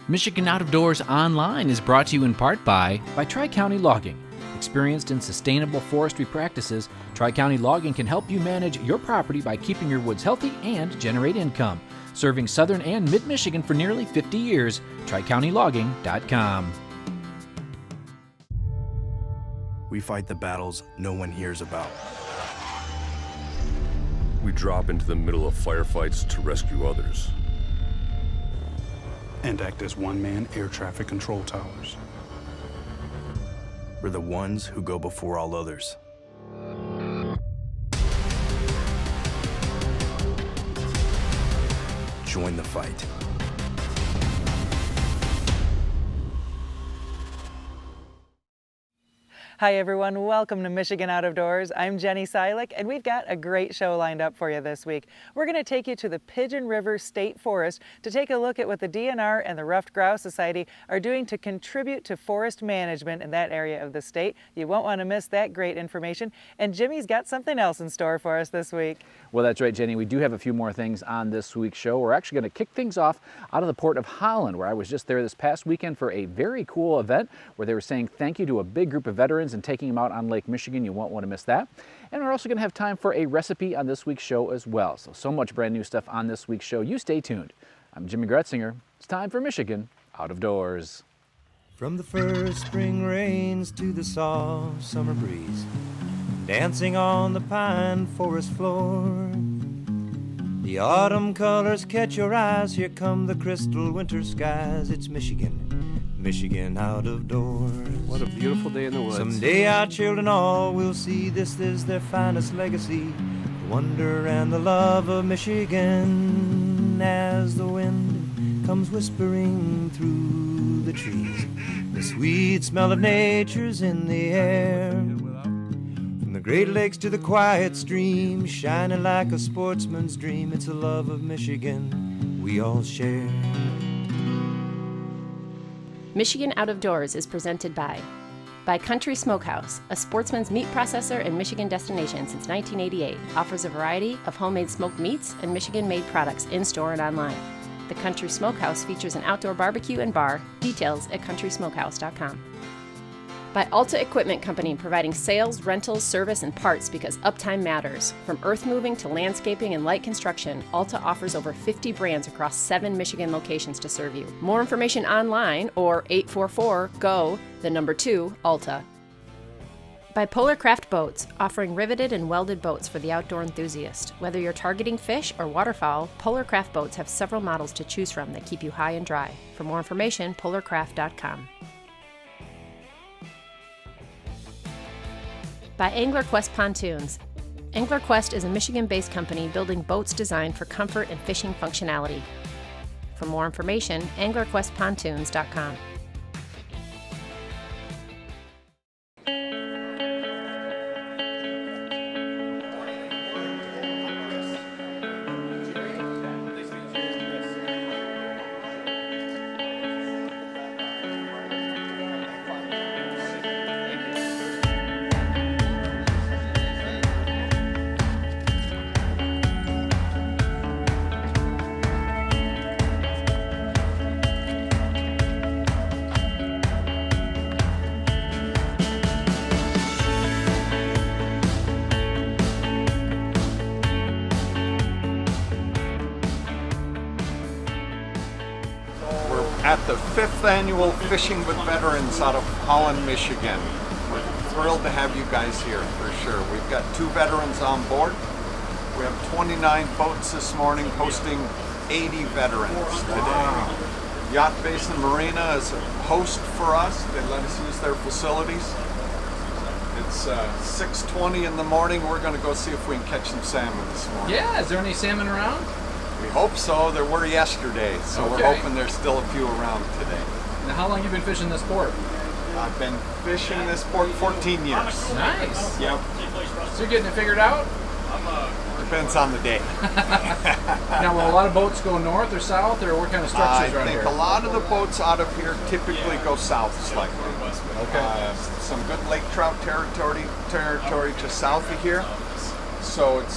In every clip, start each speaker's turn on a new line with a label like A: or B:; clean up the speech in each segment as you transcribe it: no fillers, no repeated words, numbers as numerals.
A: Michigan Out of Doors Online is brought to you in part by Tri-County Logging. Experienced in sustainable forestry practices, Tri-County Logging can help you manage your property by keeping your woods healthy and generate income. Serving southern and mid-Michigan for nearly 50 years, TriCountyLogging.com.
B: We fight the battles no one hears about.
C: We drop into the middle of firefights to rescue others.
D: And act as one-man air traffic control towers.
B: We're the ones who go before all others. Join the fight.
E: Hi everyone, welcome to Michigan Out of Doors. I'm Jenny Silik and we've got a great show lined up for you this week. We're going to take you to the Pigeon River State Forest to take a look at what the DNR and the Ruffed Grouse Society are doing to contribute to forest management in that area of the state. You won't want to miss that great information. And Jimmy's got something else in store for us this week.
F: Well, that's right, Jenny. We do have a few more things on this week's show. We're actually going to kick things off out of the port of Holland, where I was just there this past weekend for a very cool event where they were saying thank you to a big group of veterans and taking them out on Lake Michigan. You won't want to miss that. And we're also going to have time for a recipe on this week's show as well. So much brand new stuff on this week's show. You stay tuned. I'm Jimmy Gretzinger. It's time for Michigan Out of Doors.
G: From the first spring rains to the soft summer breeze, dancing on the pine forest floor, the autumn colors catch your eyes. Here come the crystal winter skies. It's Michigan, Michigan Out of Doors.
H: What a beautiful day in the woods.
G: Someday our children all will see this is their finest legacy, the wonder and the love of Michigan. As the wind comes whispering through the trees, the sweet smell of nature's in the air. From the Great Lakes to the quiet stream, shining like a sportsman's dream, it's a love of Michigan we all share.
I: Michigan Out of Doors is presented by Country Smokehouse, a sportsman's meat processor and Michigan destination since 1988. Offers a variety of homemade smoked meats and Michigan-made products in-store and online. The Country Smokehouse features an outdoor barbecue and bar. Details at countrysmokehouse.com. By Alta Equipment Company, providing sales, rentals, service, and parts because uptime matters. From earth moving to landscaping and light construction, Alta offers over 50 brands across 7 Michigan locations to serve you. More information online or 844-GO-2-ALTA. By Polar Craft Boats, offering riveted and welded boats for the outdoor enthusiast. Whether you're targeting fish or waterfowl, Polar Craft Boats have several models to choose from that keep you high and dry. For more information, polarcraft.com. By AnglerQuest Pontoons. AnglerQuest is a Michigan-based company building boats designed for comfort and fishing functionality. For more information, anglerquestpontoons.com.
J: At the 5th annual Fishing with Veterans out of Holland, Michigan. We're thrilled to have you guys here for sure. We've got 2 veterans on board. We have 29 boats this morning hosting 80 veterans today. Yacht Basin Marina is a host for us. They let us use their facilities. It's 6:20 in the morning. We're going to go see if we can catch some salmon this morning.
A: Yeah, is there any salmon around?
J: We hope so. There were yesterday, so
A: Okay.
J: We're hoping there's still a few around today.
A: Now, how long have you been fishing this port?
J: I've been fishing this port 14 years.
A: Nice.
J: Yep.
A: So you're getting it figured out?
J: Depends on the day.
A: Now, will a lot of boats go north or south, or what kind of structures are
J: I
A: around
J: think
A: here?
J: a lot of the boats out of here typically go south slightly.
A: Okay.
J: Some good lake trout territory just south of here. So it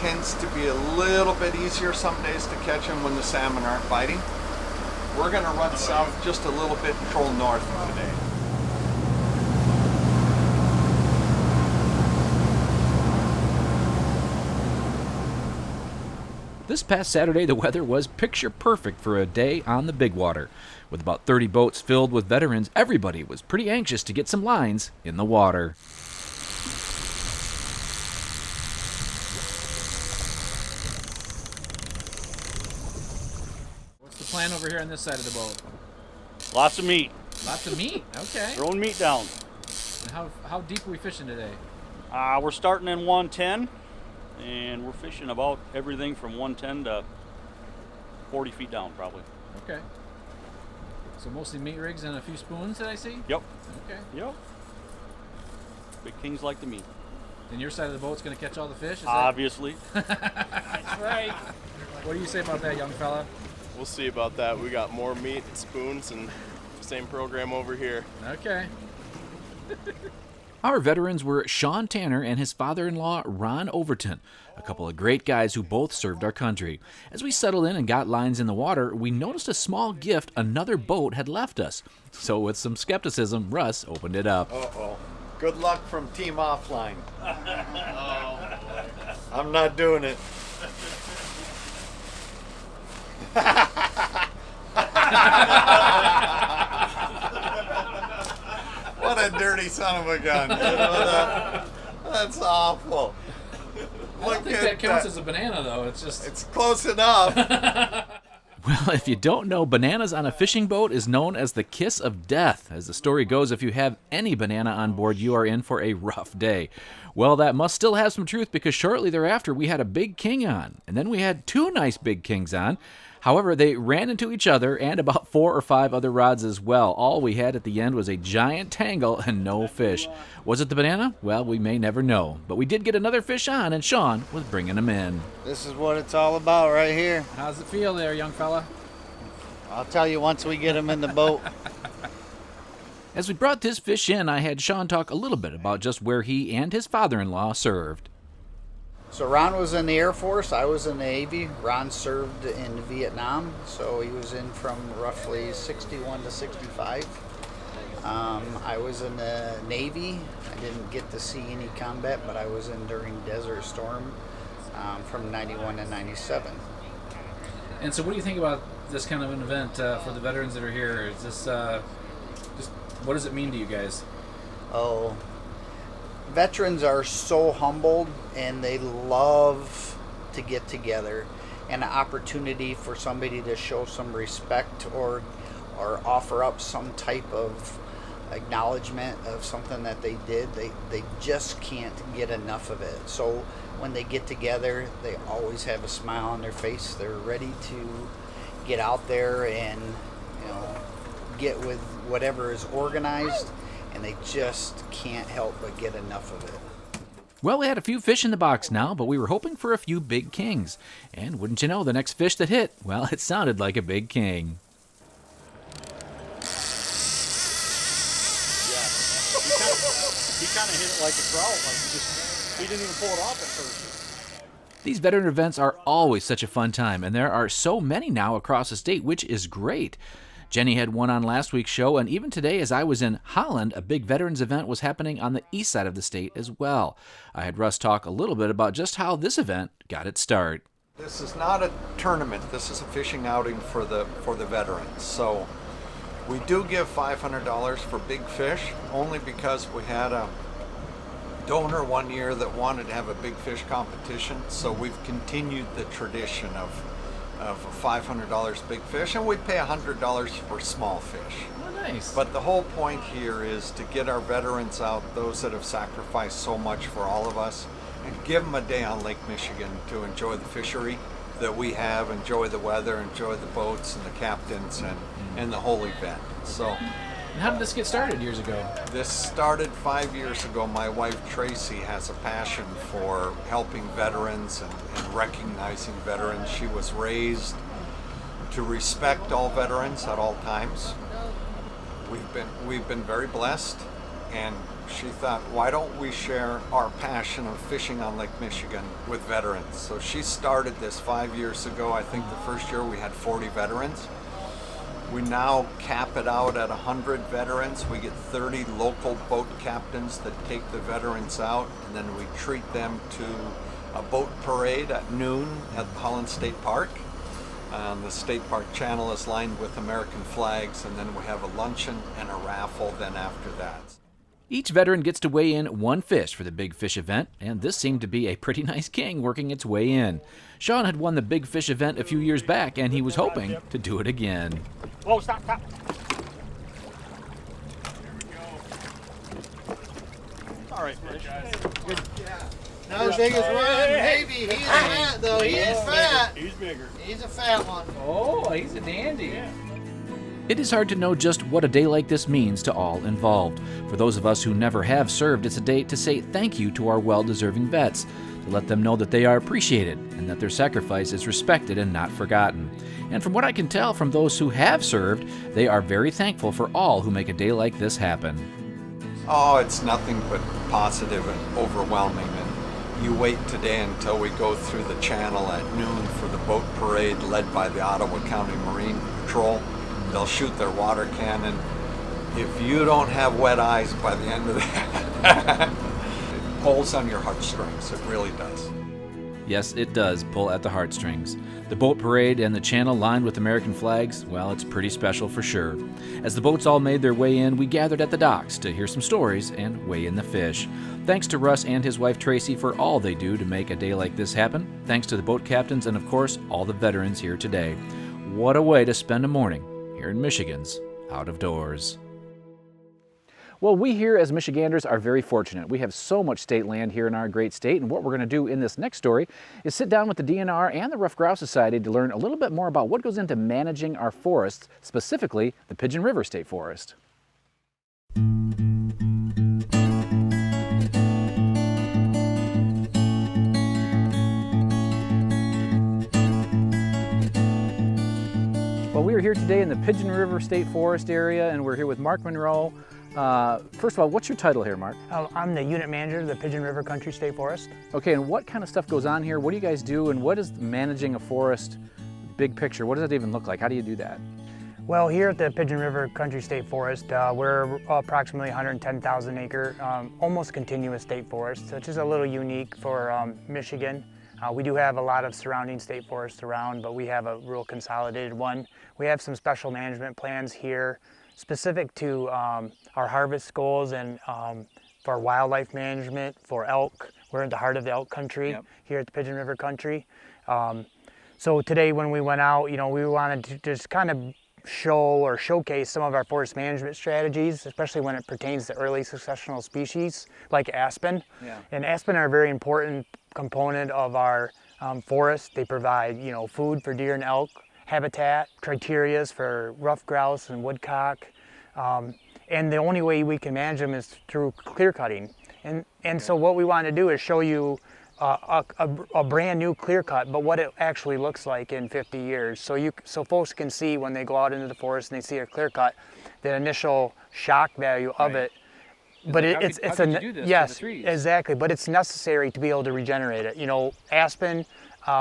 J: tends to be a little bit easier some days to catch them when the salmon aren't biting. We're going to run south just a little bit and troll north today.
A: This past Saturday, the weather was picture perfect for a day on the big water. With about 30 boats filled with veterans, everybody was pretty anxious to get some lines in the water. What's the plan over here on this side of the boat?
K: Lots of meat.
A: Lots of meat, okay.
K: Throwing meat down.
A: And how deep are we fishing today?
K: We're starting in 110, and we're fishing about everything from 110 to 40 feet down, probably.
A: Okay. So mostly meat rigs and a few spoons, did I see?
K: Yep.
A: Okay.
K: Yep. Big kings like the meat.
A: And your side of the boat's going to catch all the fish? Is
K: Obviously.
A: That's right. What do you say about that, young fella?
L: We'll see about that. We got more meat and spoons and same program over here.
A: Okay. Our veterans were Sean Tanner and his father-in-law, Ron Overton, a couple of great guys who both served our country. As we settled in and got lines in the water, we noticed a small gift another boat had left us. So with some skepticism, Russ opened it up.
J: Uh-oh. Good luck from Team Offline. I'm not doing it. What a dirty son of a gun. You know, that's awful.
A: I don't think that counts as a banana, though. It's
J: close enough.
A: Well, if you don't know, bananas on a fishing boat is known as the kiss of death. As the story goes, if you have any banana on board, you are in for a rough day. Well, that must still have some truth, because shortly thereafter we had a big king on, and then we had two nice big kings on. However, they ran into each other and about 4 or 5 other rods as well. All we had at the end was a giant tangle and no fish. Was it the banana? Well, we may never know. But we did get another fish on, and Sean was bringing them in.
M: This is what it's all about right here.
A: How's it feel there, young fella?
M: I'll tell you once we get them in the boat.
A: As we brought this fish in, I had Sean talk a little bit about just where he and his father-in-law served.
M: So Ron was in the Air Force, I was in the Navy. Ron served in Vietnam, so he was in from roughly 61 to 65. I was in the Navy. I didn't get to see any combat, but I was in during Desert Storm from 91 to 97.
A: And so what do you think about this kind of an event for the veterans that are here? Is this just what does it mean to you guys?
M: Oh, veterans are so humbled, and they love to get together, and an opportunity for somebody to show some respect or offer up some type of acknowledgement of something that they did. They just can't get enough of it. So when they get together, they always have a smile on their face. They're ready to get out there and, you know, get with whatever is organized, and they just can't help but get enough of it.
A: Well, we had a few fish in the box now, but we were hoping for a few big kings. And wouldn't you know, the next fish that hit, well, it sounded like a big king.
K: Yeah. He kind of hit it like a trout. Like he didn't even pull it off at first.
A: These veteran events are always such a fun time, and there are so many now across the state, which is great. Jenny had one on last week's show, and even today as I was in Holland, a big veterans event was happening on the east side of the state as well. I had Russ talk a little bit about just how this event got its start.
J: This is not a tournament. This is a fishing outing for the veterans. So we do give $500 for big fish, only because we had a donor one year that wanted to have a big fish competition. So we've continued the tradition of $500 big fish, and we pay $100 for small fish.
A: Oh, nice.
J: But the whole point here is to get our veterans out, those that have sacrificed so much for all of us, and give them a day on Lake Michigan to enjoy the fishery that we have, enjoy the weather, enjoy the boats and the captains, and the whole event. So,
A: and how did this get started years ago?
J: This started 5 years ago. My wife Tracy has a passion for helping veterans and recognizing veterans. She was raised to respect all veterans at all times. We've been very blessed, and she thought, why don't we share our passion of fishing on Lake Michigan with veterans? So she started this 5 years ago. I think the first year we had 40 veterans. We now cap it out at 100 veterans. We get 30 local boat captains that take the veterans out, and then we treat them to a boat parade at noon at Holland State Park. The state park channel is lined with American flags, and then we have a luncheon and a raffle then after that.
A: Each veteran gets to weigh in one fish for the big fish event, and this seemed to be a pretty nice king working its way in. Sean had won the big fish event a few years back, and he was hoping to do it again.
K: Whoa, stop. All right, fish. Good.
M: Not as big as Ryan, maybe. He's fat, though. He is fat.
K: He's bigger.
M: He's a fat one.
F: Oh, he's a dandy.
K: Yeah.
A: It is hard to know just what a day like this means to all involved. For those of us who never have served, it's a day to say thank you to our well-deserving vets, to let them know that they are appreciated and that their sacrifice is respected and not forgotten. And from what I can tell from those who have served, they are very thankful for all who make a day like this happen.
J: Oh, it's nothing but positive and overwhelming. And you wait today until we go through the channel at noon for the boat parade led by the Ottawa County Marine Patrol. They'll shoot their water cannon. If you don't have wet eyes by the end of that, it pulls on your heartstrings. It really does.
A: Yes, it does pull at the heartstrings. The boat parade and the channel lined with American flags, well, it's pretty special for sure. As the boats all made their way in, we gathered at the docks to hear some stories and weigh in the fish. Thanks to Russ and his wife Tracy for all they do to make a day like this happen. Thanks to the boat captains and, of course, all the veterans here today. What a way to spend a morning here in Michigan's Out of Doors.
F: Well, we here as Michiganders are very fortunate. We have so much state land here in our great state, and what we're going to do in this next story is sit down with the DNR and the Ruffed Grouse Society to learn a little bit more about what goes into managing our forests, specifically the Pigeon River State Forest. Well, we are here today in the Pigeon River State Forest area, and we're here with Mark Monroe. First of all, what's your title here, Mark?
N: I'm the unit manager of the Pigeon River Country State Forest.
F: Okay, and what kind of stuff goes on here? What do you guys do, and what is managing a forest, big picture? What does that even look like? How do you do that?
N: Well, here at the Pigeon River Country State Forest, we're approximately 110,000 acre, almost continuous state forest, which is a little unique for Michigan. We do have a lot of surrounding state forests around, but we have a real consolidated one. We have some special management plans here specific to our harvest goals and for wildlife management, for elk. We're in the heart of the elk country here at the Pigeon River Country. So today when we went out, you know, we wanted to just kind of show or showcase some of our forest management strategies, especially when it pertains to early successional species like aspen. And aspen are a very important component of our forest. They provide, you know, food for deer and elk, habitat, criterias for ruffed grouse and woodcock. And the only way we can manage them is through clear cutting. And so what we want to do is show you a brand new clear cut, but what it actually looks like in 50 years. So folks can see when they go out into the forest and they see a clear cut, the initial shock value of it. But it's yes, exactly. But it's necessary to be able to regenerate it. You know, aspen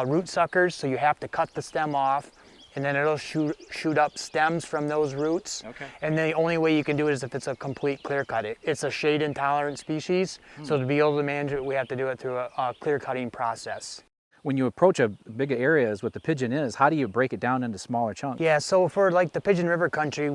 N: root suckers, so you have to cut the stem off, and then it'll shoot up stems from those roots. And the only way you can do it is if it's a complete clear cut. It's a shade intolerant species, so to be able to manage it, we have to do it through a clear cutting process.
F: When you approach a big area as what the pigeon is, how do you break it down into smaller chunks?
N: Yeah, so for like the Pigeon River Country,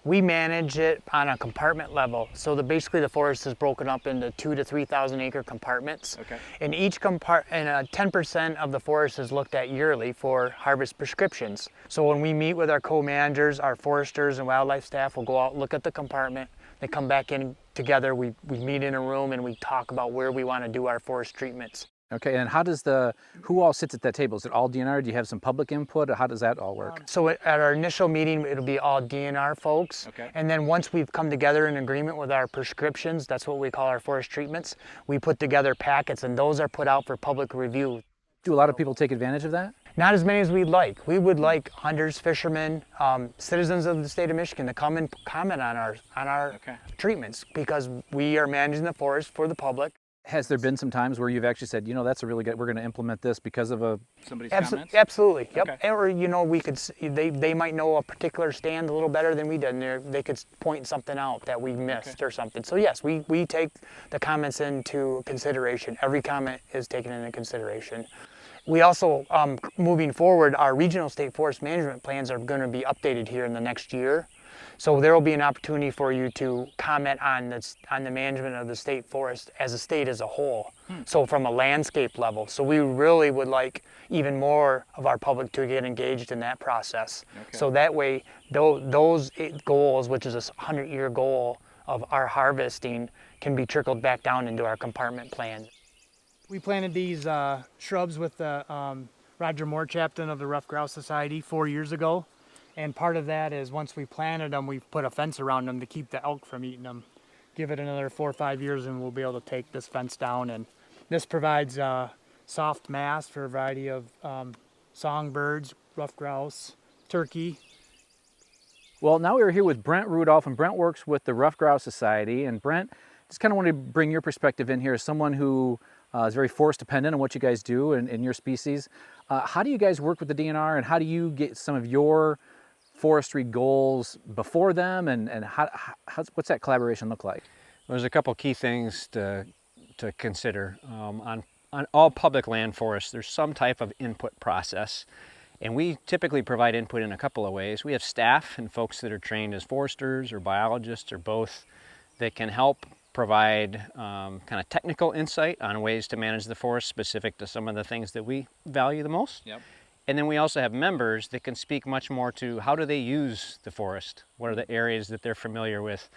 N: we manage it on a compartment level. So basically the forest is broken up into 2,000 to 3,000 acre compartments. And each 10% of the forest is looked at yearly for harvest prescriptions. So when we meet with our co-managers, our foresters and wildlife staff will go out, look at the compartment. They come back in together, we meet in a room and we talk about where we want to do our forest treatments.
F: Okay, and how does who all sits at that table? Is it all DNR? Do you have some public input? How does that all work?
N: So at our initial meeting, it'll be all DNR folks. And then once we've come together in agreement with our prescriptions, that's what we call our forest treatments, we put together packets and those are put out for public review.
F: Do a lot of people take advantage of that?
N: Not as many as we'd like. We would like hunters, fishermen, citizens of the state of Michigan to come and comment on our treatments because we are managing the forest for the public.
F: Has there been some times where you've actually said, you know, that's a really good, we're going to implement this because of somebody's comments?
N: Absolutely, yep.
F: Okay.
N: Or, you know, they might know a particular stand a little better than we did, and they could point something out that we missed or something. So yes, we take the comments into consideration. Every comment is taken into consideration. We also, moving forward, our regional state forest management plans are going to be updated here in the next year. So there will be an opportunity for you to comment on the management of the state forest as a state as a whole. So from a landscape level. So we really would like even more of our public to get engaged in that process.
F: Okay.
N: So that way, those goals, which is a 100-year goal of our harvesting, can be trickled back down into our compartment plan.
O: We planted these shrubs with the Roger Moore Chapter of the Rough Grouse Society 4 years ago. And part of that is once we planted them, we put a fence around them to keep the elk from eating them. Give it another 4 or 5 years and we'll be able to take this fence down. And this provides soft mass for a variety of songbirds, rough grouse, turkey.
F: Well, now we're here with Brent Rudolph, and Brent works with the Rough Grouse Society. And Brent, just kind of want to bring your perspective in here as someone who is very forest dependent on what you guys do and your species. How do you guys work with the DNR, and how do you get some of your forestry goals before them, and what's that collaboration look like?
P: There's a couple key things to consider. On all public land forests, there's some type of input process, and we typically provide input in a couple of ways. We have staff and folks that are trained as foresters or biologists or both that can help provide kind of technical insight on ways to manage the forest specific to some of the things that we value the most.
F: Yep.
P: And then we also have members that can speak much more to how do they use the forest? What are the areas that they're familiar with?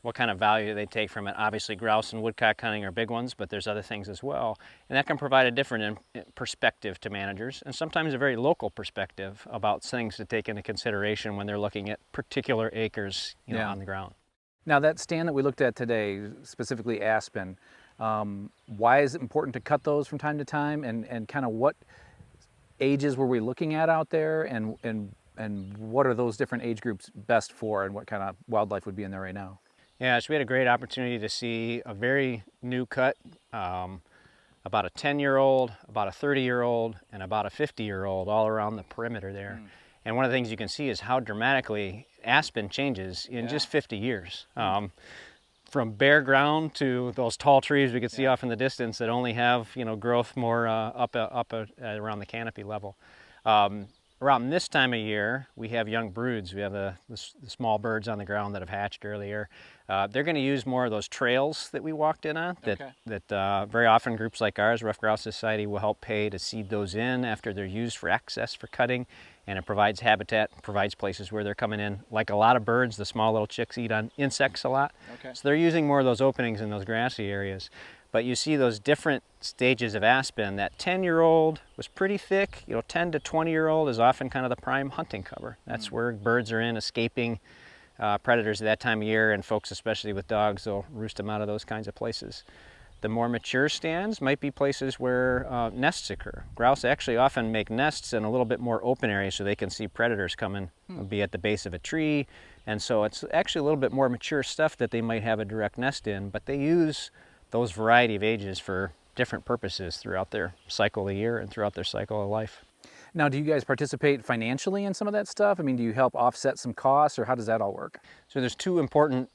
P: What kind of value they take from it? Obviously grouse and woodcock hunting are big ones, but there's other things as well. And that can provide a different perspective to managers, and sometimes a very local perspective about things to take into consideration when they're looking at particular acres, you know, on the ground.
F: Now that stand that we looked at today, specifically aspen, why is it important to cut those from time to time, and kind of what ages were we looking at out there, and what are those different age groups best for, and what kind of wildlife would be in there right now?
P: Yeah, so we had a great opportunity to see a very new cut, about a 10-year-old, about a 30-year-old, and about a 50-year-old all around the perimeter there. And one of the things you can see is how dramatically aspen changes in just 50 years. From bare ground to those tall trees we could see off in the distance that only have, you know, growth more up around the canopy level. Around this time of year, we have young broods. We have the small birds on the ground that have hatched earlier. They're going to use more of those trails that we walked in on. That very often groups like ours, Rough Grouse Society, will help pay to seed those in after they're used for access for cutting. And it provides habitat, provides places where they're coming in. Like a lot of birds, the small little chicks eat on insects a lot. So they're using more of those openings in those grassy areas. But you see those different stages of aspen. That 10-year-old was pretty thick. You know, 10 to 20-year-old is often kind of the prime hunting cover. That's where birds are in, escaping predators at that time of year, and folks, especially with dogs, they'll roost them out of those kinds of places. The more mature stands might be places where nests occur. Grouse actually often make nests in a little bit more open areas so they can see predators coming, be at the base of a tree. And so it's actually a little bit more mature stuff that they might have a direct nest in, but they use those variety of ages for different purposes throughout their cycle of the year and throughout their cycle of life.
F: Now, do you guys participate financially in some of that stuff? I mean, do you help offset some costs, or how does that all work?
P: So there's two important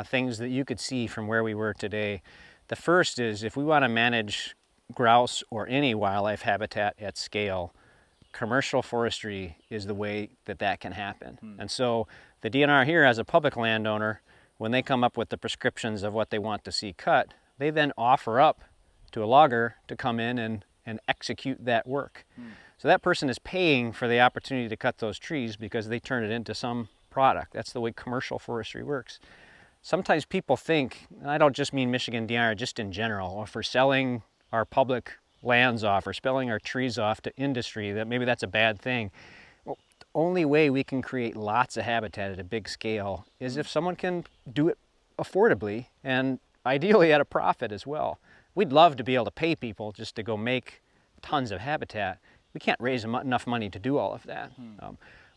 P: things that you could see from where we were today. The first is, if we want to manage grouse or any wildlife habitat at scale, commercial forestry is the way that that can happen. And so the DNR here, as a public landowner, when they come up with the prescriptions of what they want to see cut, they then offer up to a logger to come in and execute that work. So that person is paying for the opportunity to cut those trees because they turn it into some product. That's the way commercial forestry works. Sometimes people think, and I don't just mean Michigan DNR, just in general, if we're selling our public lands off or selling our trees off to industry, that maybe that's a bad thing. Well, the only way we can create lots of habitat at a big scale is if someone can do it affordably and ideally at a profit as well. We'd love to be able to pay people just to go make tons of habitat. We can't raise enough money to do all of that.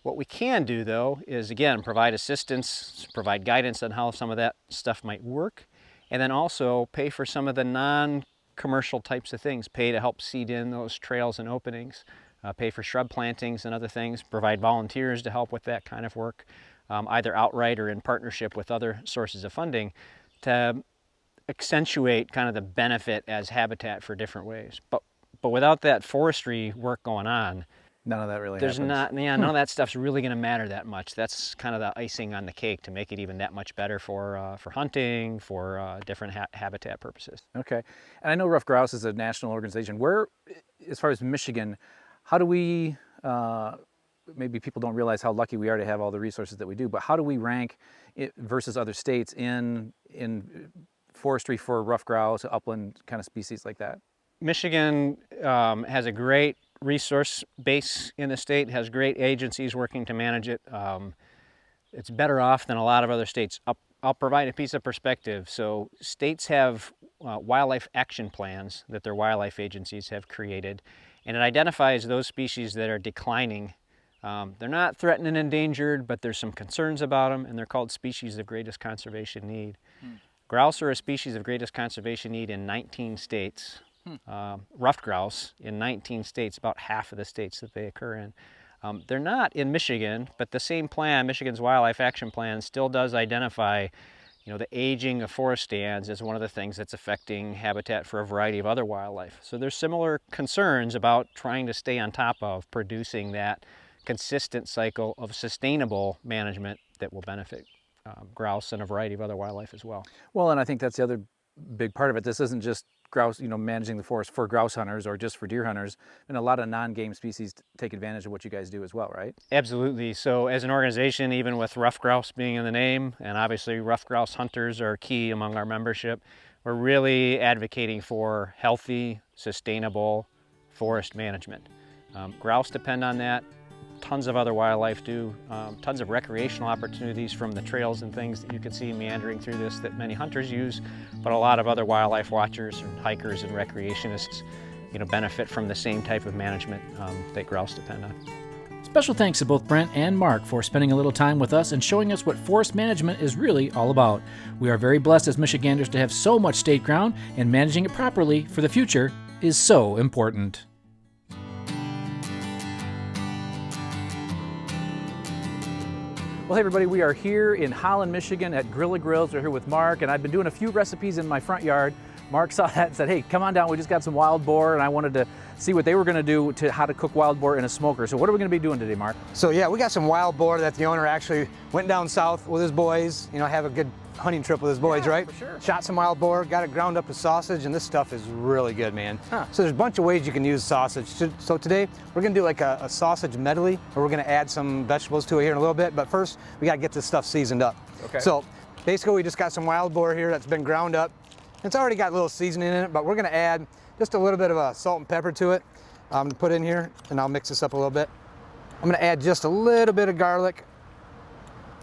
P: What we can do, though, is, again, provide assistance, provide guidance on how some of that stuff might work, and then also pay for some of the commercial types of things, pay to help seed in those trails and openings, pay for shrub plantings and other things, provide volunteers to help with that kind of work, either outright or in partnership with other sources of funding, to accentuate kind of the benefit as habitat for different ways. But without that forestry work going on,
F: none of that really
P: there's
F: happens.
P: none of that stuff's really going to matter that much. That's kind of the icing on the cake to make it even that much better for hunting, for different habitat purposes.
F: Okay, and I know Ruffed Grouse is a national organization. Where, as far as Michigan, how do we, maybe people don't realize how lucky we are to have all the resources that we do, but how do we rank it versus other states in forestry for ruffed grouse, upland kind of species like that?
P: Michigan has a great resource base in the state, has great agencies working to manage it. It's better off than a lot of other states. I'll provide a piece of perspective. So states have wildlife action plans that their wildlife agencies have created, and it identifies those species that are declining. They're not threatened and endangered, but there's some concerns about them, and they're called species of greatest conservation need. Grouse are a species of greatest conservation need in 19 states. Ruffed grouse in 19 states, about half of the states that they occur in. They're not in Michigan, but the same plan, Michigan's Wildlife Action Plan, still does identify, the aging of forest stands as one of the things that's affecting habitat for a variety of other wildlife. So there's similar concerns about trying to stay on top of producing that consistent cycle of sustainable management that will benefit grouse and a variety of other wildlife as well.
F: Well, and I think that's the other big part of it. This isn't just grouse, managing the forest for grouse hunters or just for deer hunters, and a lot of non-game species take advantage of what you guys do as well, right?
P: Absolutely. So as an organization, even with ruffed grouse being in the name, and obviously ruffed grouse hunters are key among our membership, we're really advocating for healthy, sustainable forest management. Grouse depend on that. Tons of other wildlife do, tons of recreational opportunities from the trails and things that you can see meandering through this that many hunters use, but a lot of other wildlife watchers and hikers and recreationists benefit from the same type of management that grouse depend on.
A: Special thanks to both Brent and Mark for spending a little time with us and showing us what forest management is really all about. We are very blessed as Michiganders to have so much state ground, and managing it properly for the future is so important.
F: Well, hey everybody, we are here in Holland, Michigan at Grilla Grills. We're here with Mark, and I've been doing a few recipes in my front yard. Mark saw that and said, hey, come on down, we just got some wild boar, and I wanted to see what they were gonna do to how to cook wild boar in a smoker. So what are we gonna be doing today, Mark?
Q: So yeah, we got some wild boar that the owner actually went down south with his boys, have a good hunting trip with his boys, right?
F: For sure.
Q: Shot some wild boar, got it ground up as sausage, and this stuff is really good, man. So there's a bunch of ways you can use sausage. So today, we're gonna do like a sausage medley, or we're gonna add some vegetables to it here in a little bit, but first, we gotta get this stuff seasoned up.
F: Okay.
Q: So basically, we just got some wild boar here that's been ground up. It's already got a little seasoning in it, but we're gonna add just a little bit of salt and pepper to it. I'm gonna put in here, and I'll mix this up a little bit. I'm gonna add just a little bit of garlic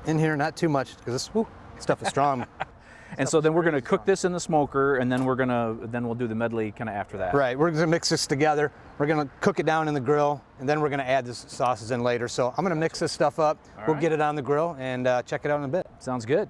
Q: in here, not too much, because this stuff is strong.
F: And so then we're going to cook this in the smoker, and then we'll do the medley kind of after that.
Q: Right, we're going to mix this together. We're going to cook it down in the grill, and then we're going to add this sauces in later. So I'm going to mix this stuff up. We'll get it on the grill and check it out in a bit.
F: Sounds good.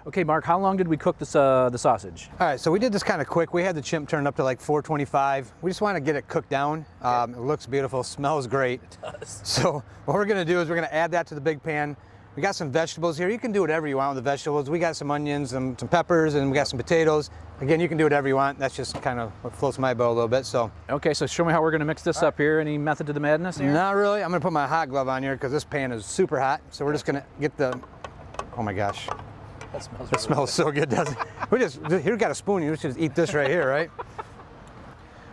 F: Okay, Mark, how long did we cook this the sausage?
Q: All right, so we did this kind of quick. We had the chimp turned up to like 425. We just want to get it cooked down. It looks beautiful, smells great. It does. So what we're going to do is we're going to add that to the big pan. We got some vegetables here. You can do whatever you want with the vegetables. We got some onions and some peppers, and we got some potatoes. Again, you can do whatever you want. That's just kind of what floats my boat a little bit. So.
F: Okay, so show me how we're going to mix this up here. Any method to the madness here?
Q: Not really. I'm going to put my hot glove on here because this pan is super hot. So we're just going to get the. Oh my gosh. That smells so good, doesn't it? Here we got a spoon. You should eat this right here, right?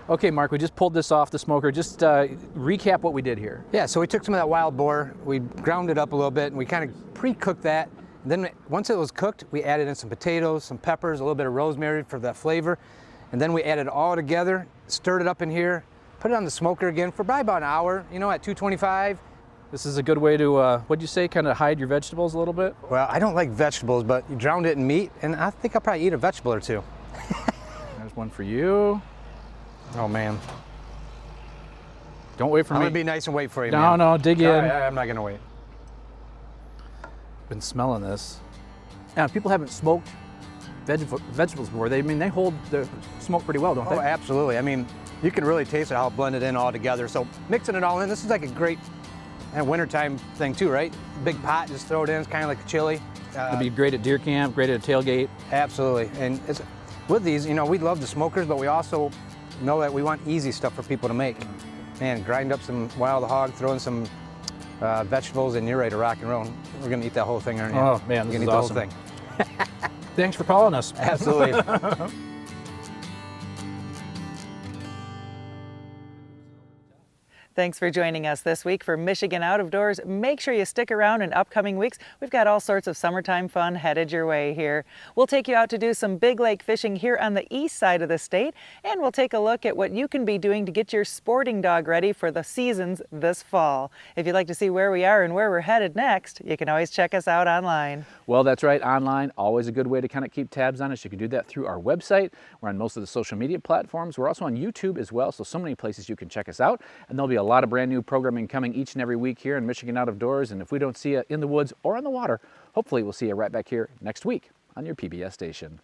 F: Okay, Mark, we just pulled this off the smoker. Just recap what we did here.
Q: Yeah, so we took some of that wild boar, we ground it up a little bit, and we kind of pre-cooked that. And then once it was cooked, we added in some potatoes, some peppers, a little bit of rosemary for that flavor. And then we added it all together, stirred it up in here, put it on the smoker again for probably about an hour, at 225.
F: This is a good way to, what'd you say, kind of hide your vegetables a little bit?
Q: Well, I don't like vegetables, but you drowned it in meat, and I think I'll probably eat a vegetable or two.
F: There's one for you.
Q: Oh man.
F: Don't wait for me.
Q: I'm gonna be nice and wait for you,
F: man. No, dig in.
Q: I'm not gonna wait.
F: Been smelling this. Now, if people haven't smoked vegetables before. They hold the smoke pretty well, don't they?
Q: Oh, absolutely. I mean, you can really taste it how it blended in all together. So mixing it all in, this is like a great wintertime thing too, right? Big pot, just throw it in. It's kind of like a chili.
F: It'd be great at deer camp, great at a tailgate.
Q: Absolutely. And with these, we love the smokers, but we also know that we want easy stuff for people to make. Man, grind up some wild hog, throw in some vegetables, and you're ready to rock and roll. We're gonna eat that whole thing, aren't you?
F: Oh man, this is awesome.
Q: We're gonna eat the whole thing.
F: Thanks for calling us.
Q: Absolutely.
E: Thanks for joining us this week for Michigan Out of Doors. Make sure you stick around in upcoming weeks. We've got all sorts of summertime fun headed your way here. We'll take you out to do some big lake fishing here on the east side of the state, and we'll take a look at what you can be doing to get your sporting dog ready for the seasons this fall. If you'd like to see where we are and where we're headed next, you can always check us out online.
F: Well, that's right, online, always a good way to kind of keep tabs on us. You can do that through our website. We're on most of the social media platforms. We're also on YouTube as well, so many places you can check us out. And there'll be a lot of brand new programming coming each and every week here in Michigan Out of Doors. And if we don't see you in the woods or on the water, hopefully we'll see you right back here next week on your PBS station.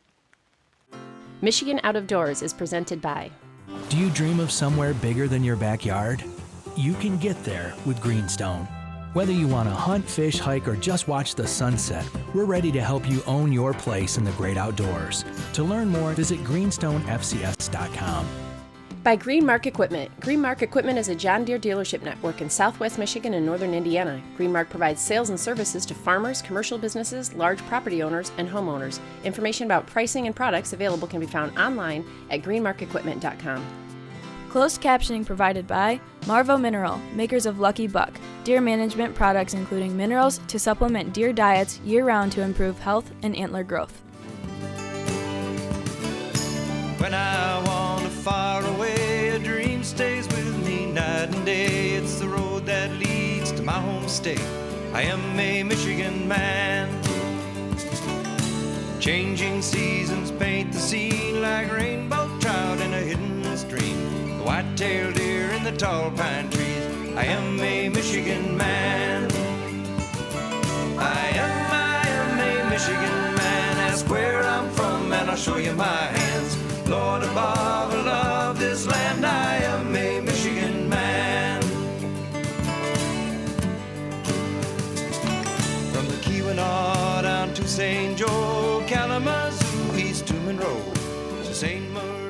I: Michigan Out of Doors is presented by.
R: Do you dream of somewhere bigger than your backyard? You can get there with Greenstone. Whether you want to hunt, fish, hike, or just watch the sunset, we're ready to help you own your place in the great outdoors. To learn more, visit greenstonefcs.com.
I: By Greenmark Equipment. Greenmark Equipment is a John Deere dealership network in southwest Michigan and northern Indiana. Greenmark provides sales and services to farmers, commercial businesses, large property owners, and homeowners. Information about pricing and products available can be found online at greenmarkequipment.com.
S: Closed captioning provided by Marvo Mineral, makers of Lucky Buck, deer management products including minerals to supplement deer diets year-round to improve health and antler growth.
G: When I wander far away, a dream stays with me night and day. It's the road that leads to my home state. I am a Michigan man. Changing seasons paint the scene like rainbow trout in a hidden stream. The white-tailed deer in the tall pine trees. I am a Michigan man. I am a Michigan man. Ask where I'm from and I'll show you my hands. Lord above, I love this land. I am a Michigan man. From the Keweenaw down to St. Joe, Kalamazoo, east to Monroe, to St. Marie.